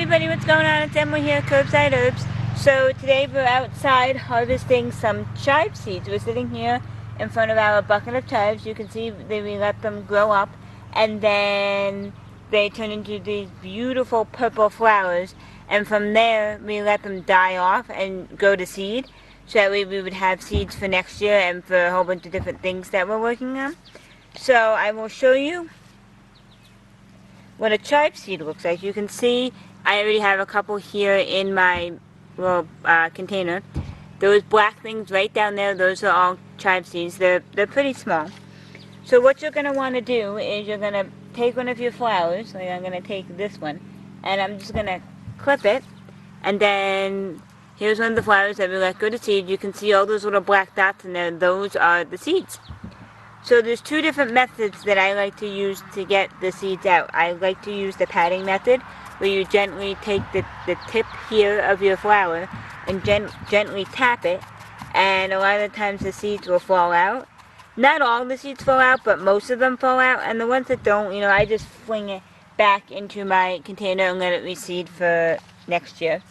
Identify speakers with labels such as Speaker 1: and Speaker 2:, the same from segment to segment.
Speaker 1: everybody, what's going on? It's Emily here, Curbside Herbs. So today we're outside harvesting some chive seeds. We're sitting here in front of our bucket of chives. You can see that we let them grow up and then they turn into these beautiful purple flowers, and from there we let them die off and go to seed, so that way we would have seeds for next year and for a whole bunch of different things that we're working on. So I will show you what a chive seed looks like. You can see I already have a couple here in my little container. Those black things right down there, those are all chive seeds. They're pretty small. So what you're going to want to do is you're going to take one of your flowers, like I'm going to take this one, and I'm just going to clip it, and then here's one of the flowers that we let go to seed. You can see all those little black dots in there, those are the seeds. So there's two different methods that I like to use to get the seeds out. I like to use the patting method, where you gently take the tip here of your flower and gently tap it, and a lot of times the seeds will fall out. Not all the seeds fall out, but most of them fall out, and the ones that don't, I just fling it back into my container and let it reseed for next year.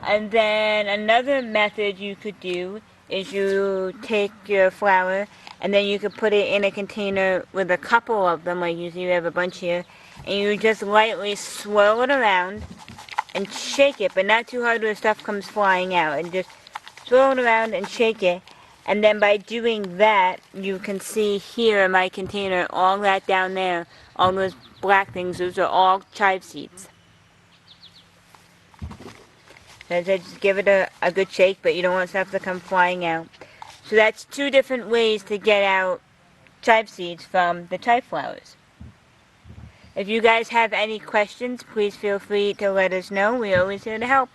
Speaker 1: And then another method you could do is you take your flower and then you could put it in a container with a couple of them, like usually you have a bunch here, and you just lightly swirl it around and shake it, but not too hard where stuff comes flying out, and just swirl it around and shake it. And then by doing that, you can see here in my container, all that down there, all those black things, those are all chive seeds. So just give it a good shake, but you don't want stuff to come flying out. So that's two different ways to get out chive seeds from the chive flowers. If you guys have any questions, please feel free to let us know. We're always here to help.